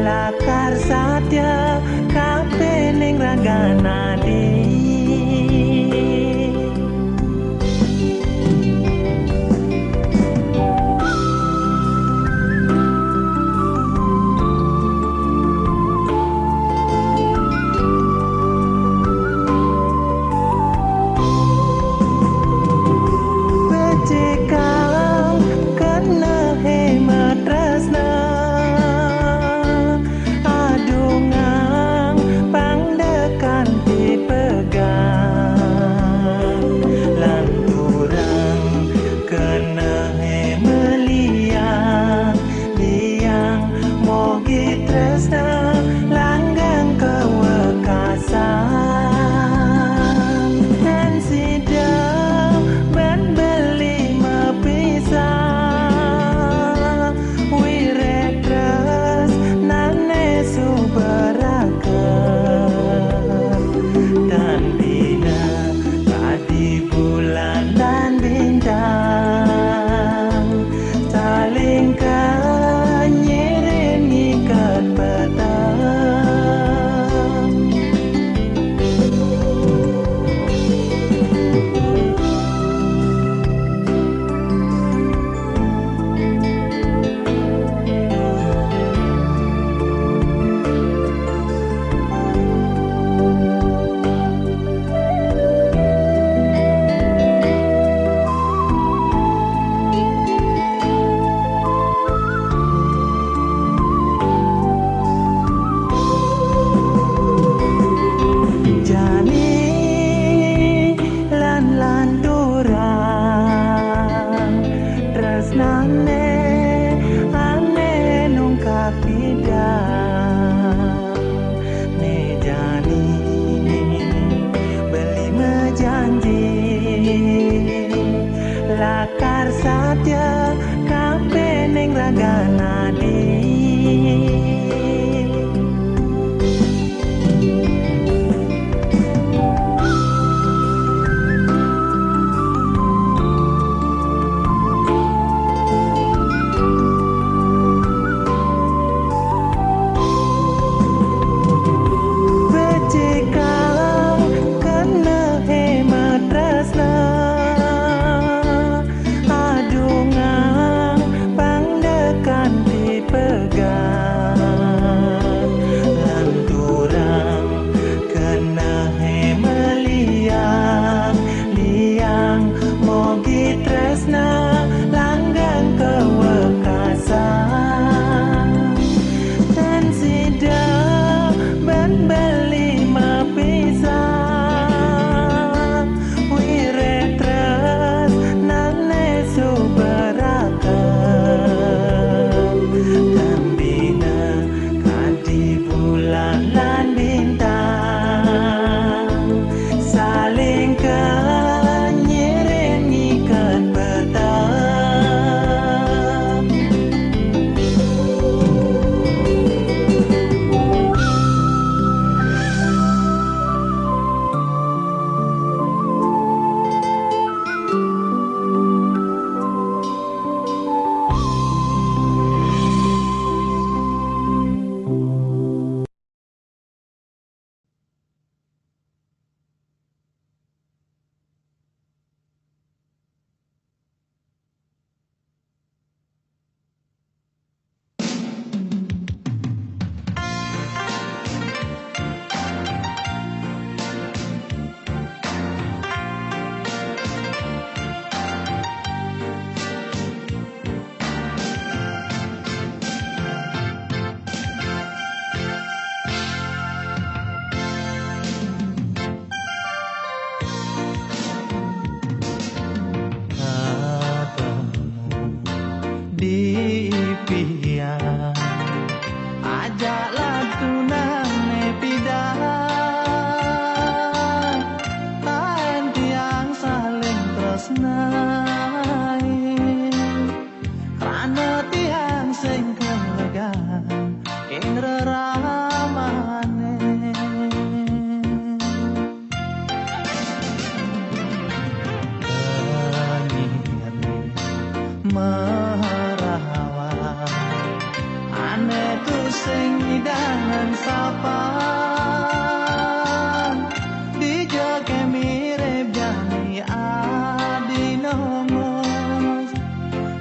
lakar satya kabeh ning raganane. Lakar satya kabeh ning raganane. dengan sapa di joke mirip jani adi nongos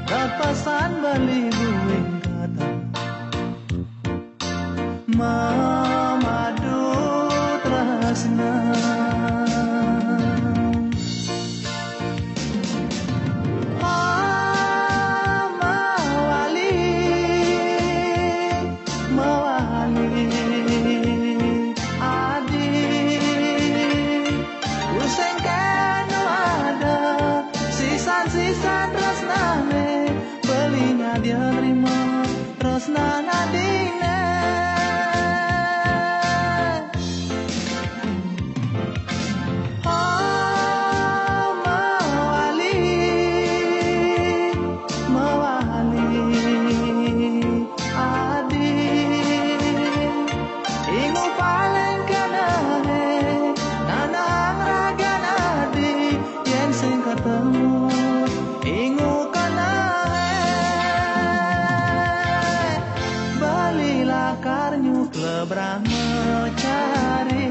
kepesan beli buing kata memadu tresna sisan tresnane belinya dia terima tresnana dine oh mawali adi ingu paling kenane nanang ragan adi yen sing ketemu ingu kana balilah karnyuk lebrang mencari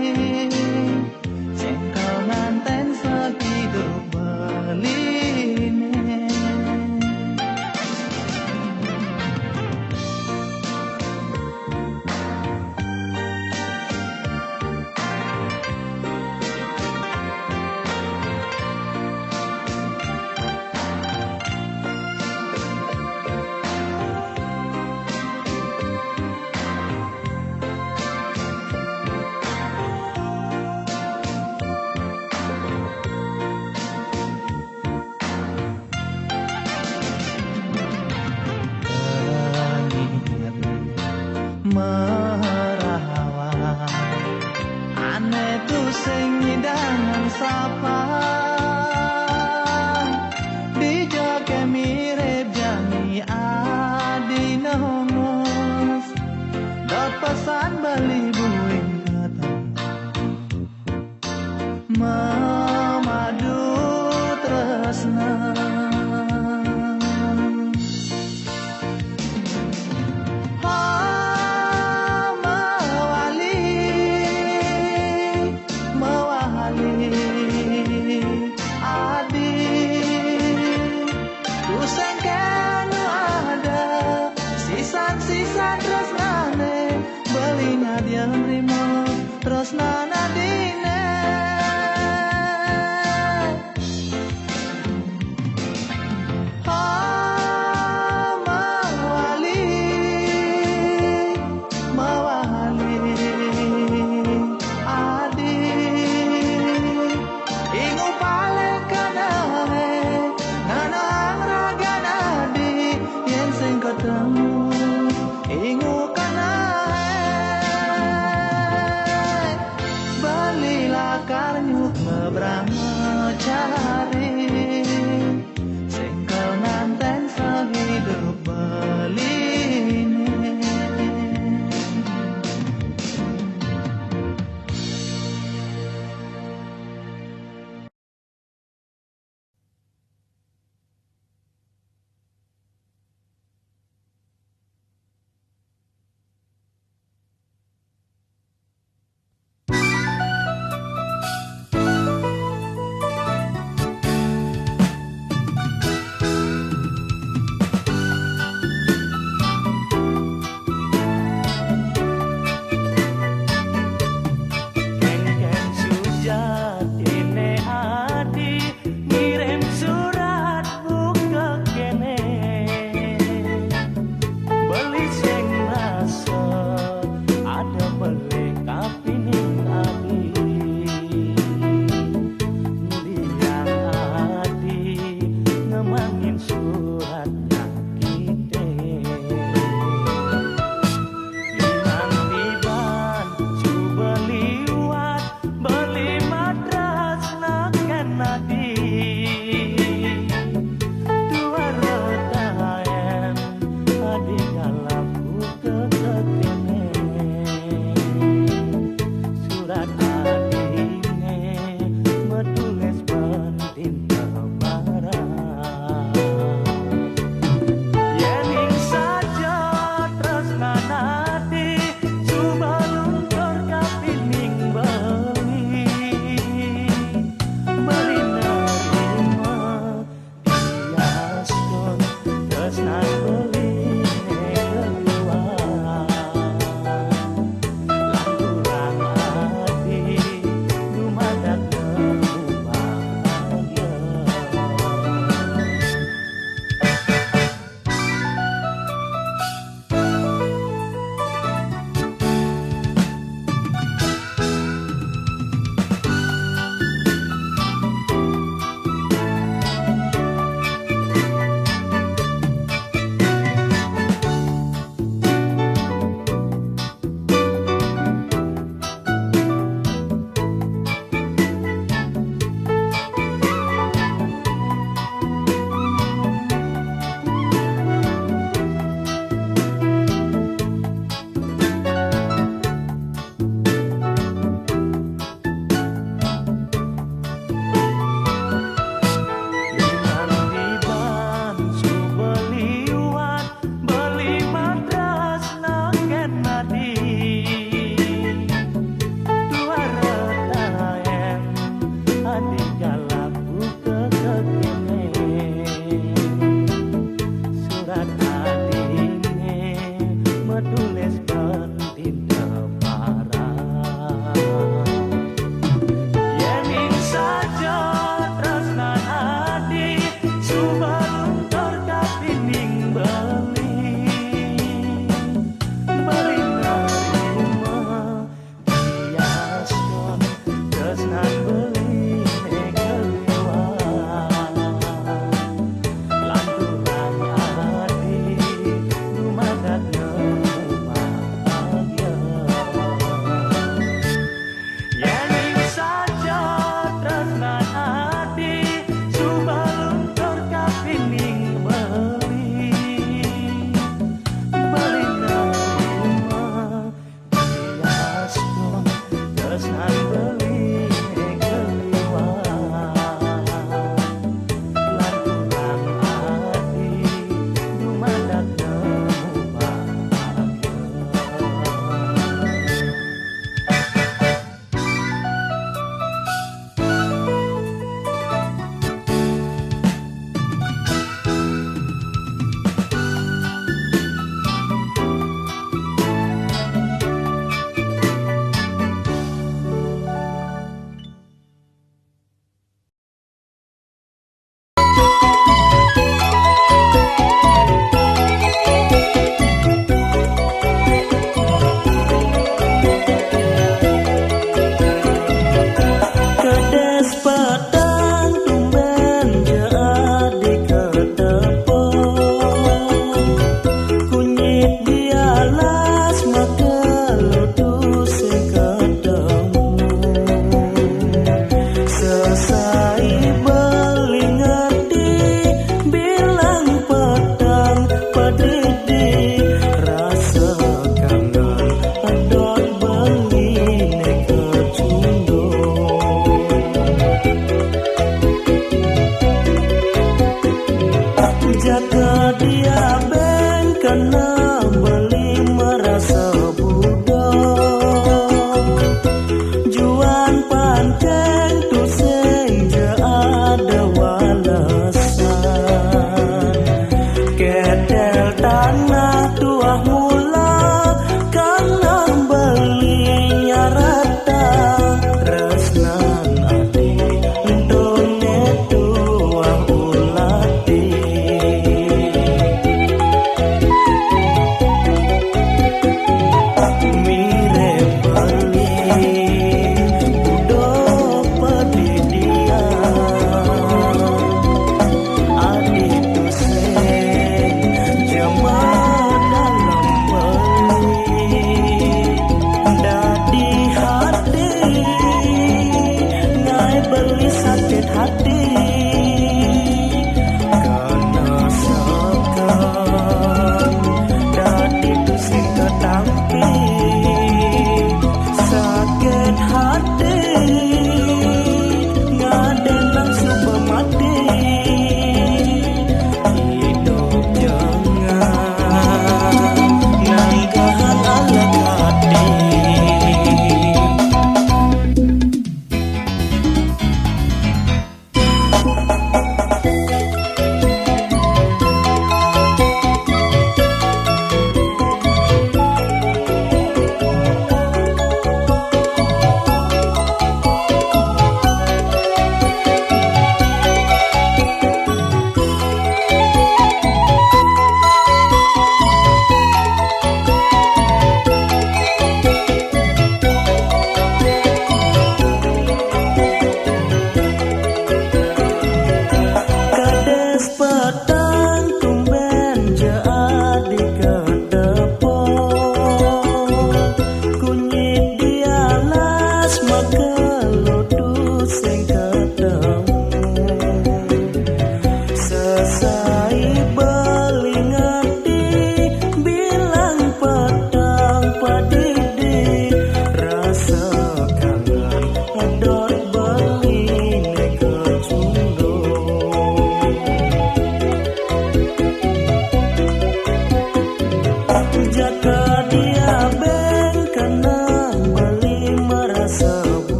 cengkel nganten sehidup beline merawat aneh tuh sing dengan sapa di joke mirip jani adi nongos dot pesan beli buing kata memadu tresna sisan tresnane belinya dia nerima tresnana dine oh mawali adi ingu paling kanane nanang ragan adi yen sing ketemu ingu kana balilah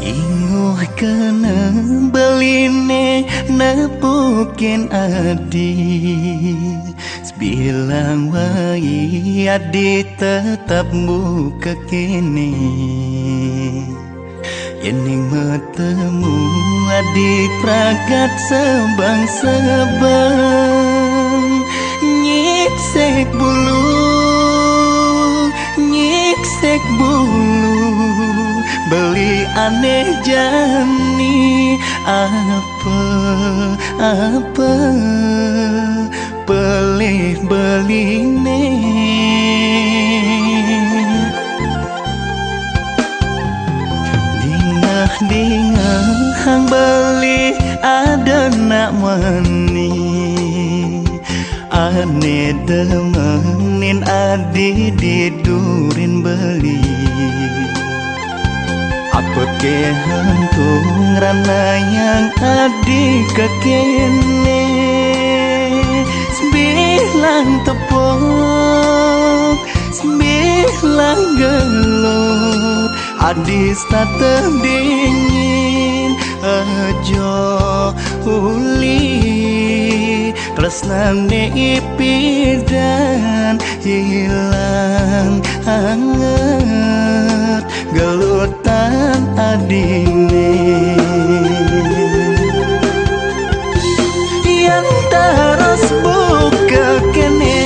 Inguh kena beline nepukin adi Sebilang wai adi tetap buka kini Yening metemu adi pragat sebang-sebang Nyiksek bulu Beli aneh jani apa pelih beline dingah hang beli ada nak mani ane demenin adi didurin beli apa kehantung rana yang adi kekene sembilan tepung sembilan gelut adis tak terdingin ajo uli tresnane ipidan hilang hangat gelutan adine yang terus buka kene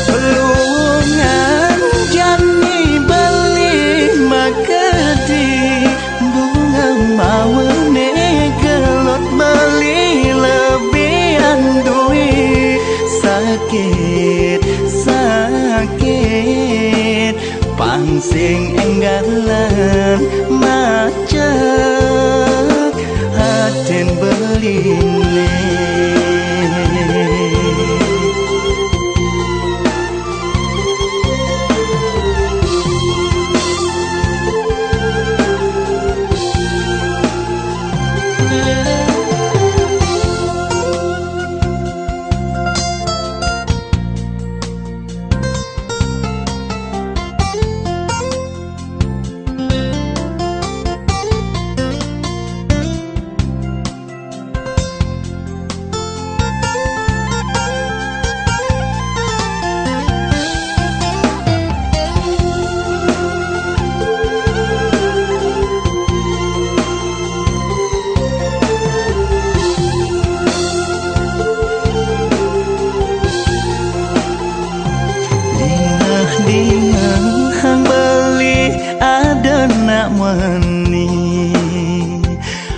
pelungan jani beli makadi bunga mawene gelut beli lebihan duit sakit pangsing enggalan macet haden beline hang beli ada nak mani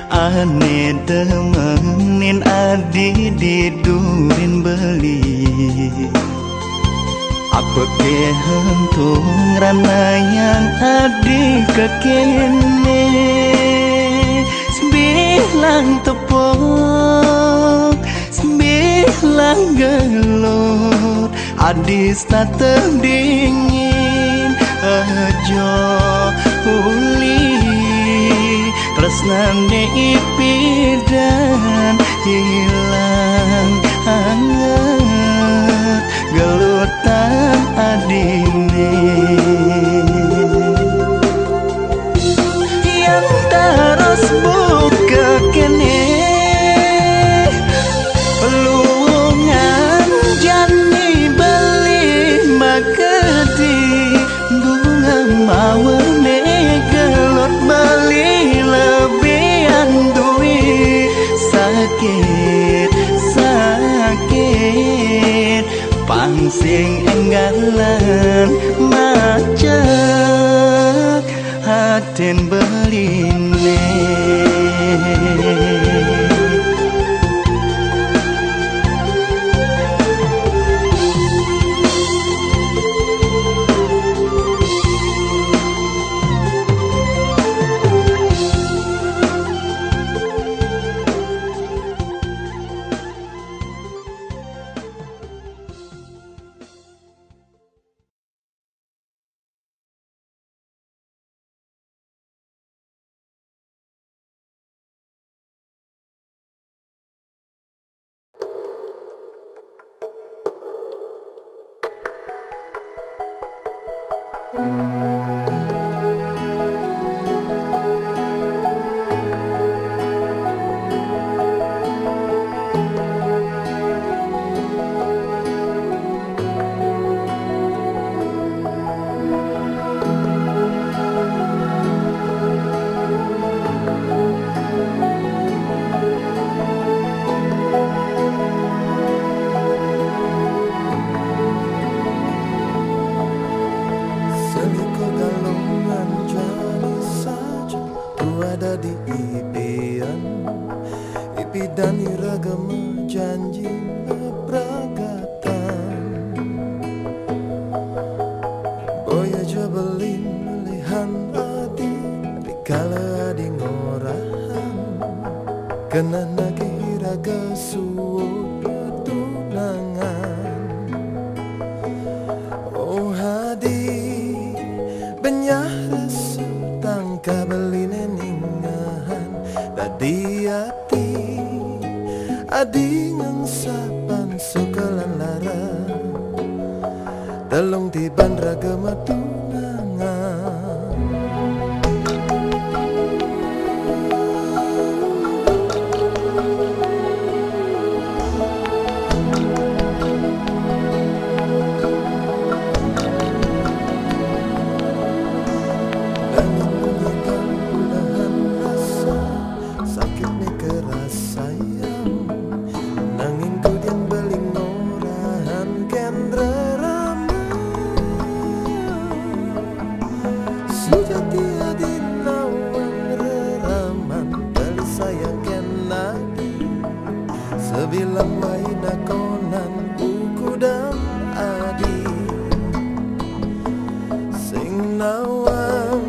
ane demenin adi didurin beli apa kehantung rana yang adi kekene sembilan tepung sembilan gelut adis tak terdingin ajo uli tresnane ipidan hilang hangat gelutan adine yang terus buka kene pelungan jani beli makadi bunga mawene gelut beli lebihan duit sakit pangsing enggalan macet haden beline Ada di impian, impi dan iragama janji beragatan. Boya jabelin melihan adi dikala adi ngorahan, kena nagi iraga suut tunangan. Oh hadi benyah rasa tangka belinen di hati adi ngang sapan sukalan lara telung tiban ragama tunangan. Sujati adi nawan reraman beli sayang kenagi sebilang waina konan uku dan adi sing nawang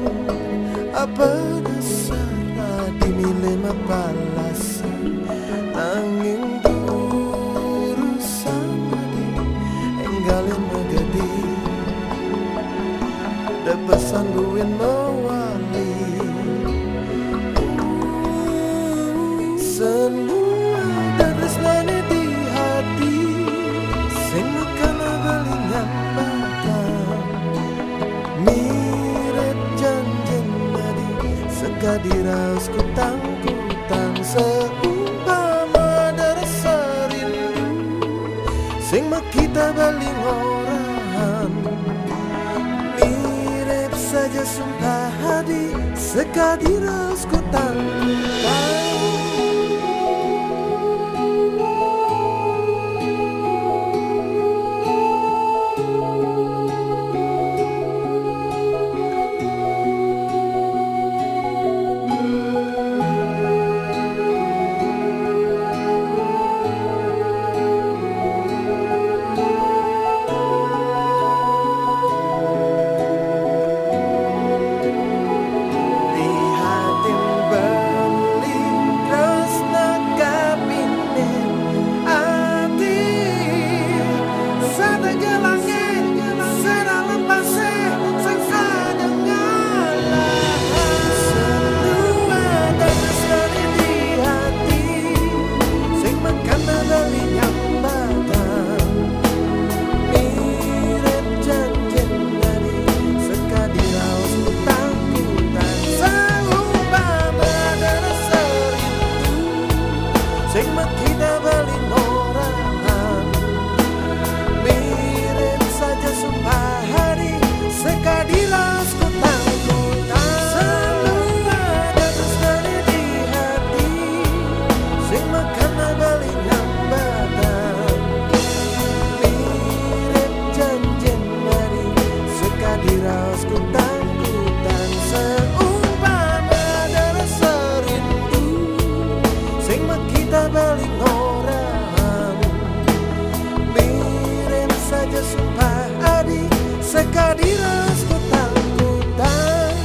apa dasar dimilih mapalasan angin urusan adi enggalin magadi pesan buin mewali semua dadas lane di hati sing makana belingan batang mirip janjen nadi sekadiraus kutang-kutang seumpama darasa rindu sing makita baling orahan saja sumpah hadi sekadiras ku tangguh. Sing makita baling orahan mirip saja sumpah hari sekadiras ku tanggutan selalu ada terus di hati sing makana baling hambatan mirip janjen hari sekadiras ku tanggutan seumpama ada rasa rindu sing makita baling orahan mirip saja sumpah adi sekadiras ku tanggutan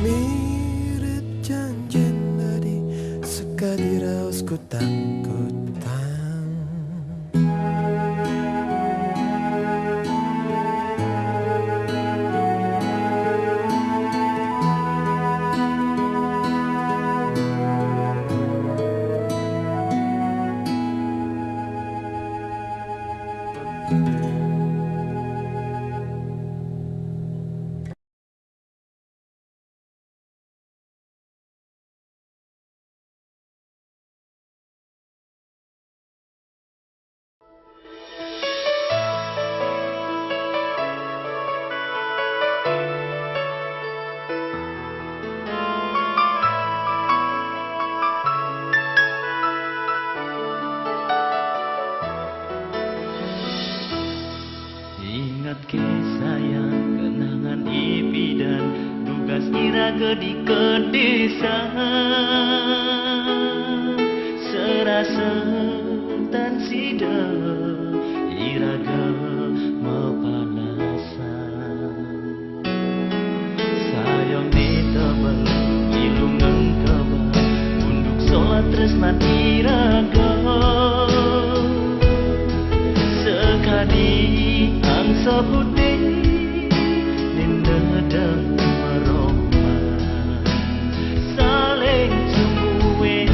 mirip janjen adi sekadiras ku tanggutan. gedi ke desa serasa tan sida iraga mepanasa sayang ditebel ilungan kaba unduk sholat tresna iraga sekadi angsa putih ninda dan meroma saling cumbuwe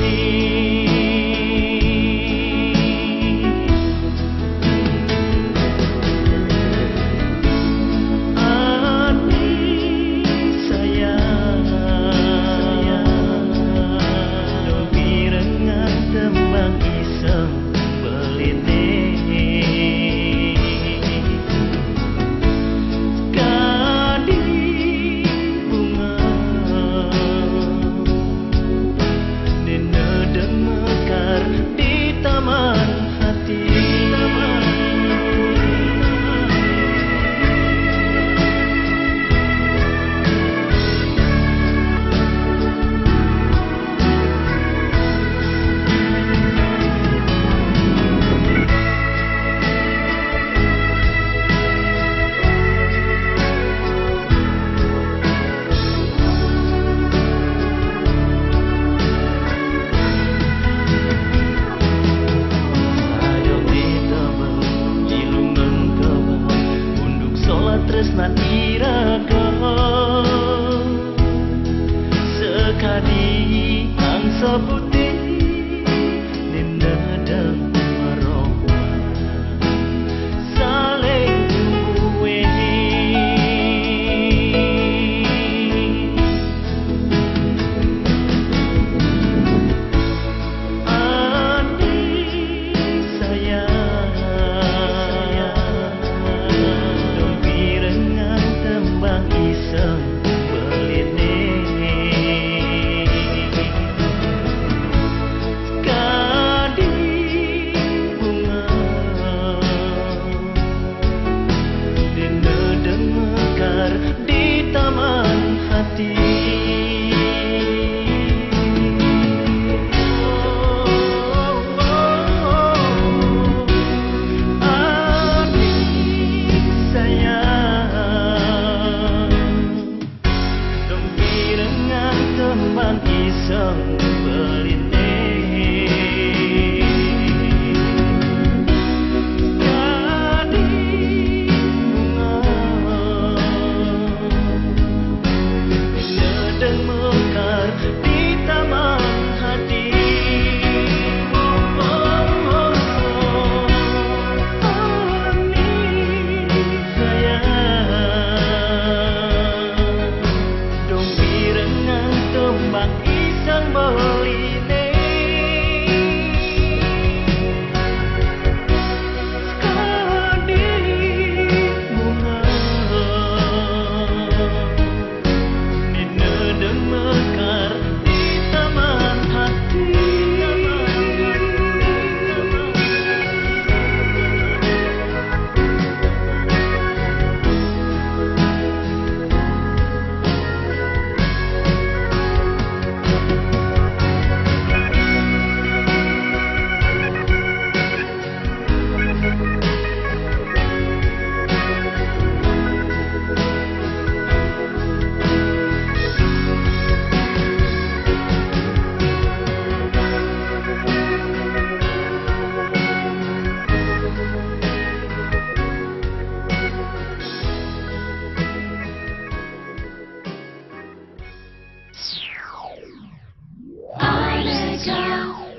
tresna iraga sekadi angsa putih ninda dan meroma saling cumbuwe di taman hati. Adik sayang, dongki dengan teman iseng belite.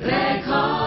Record.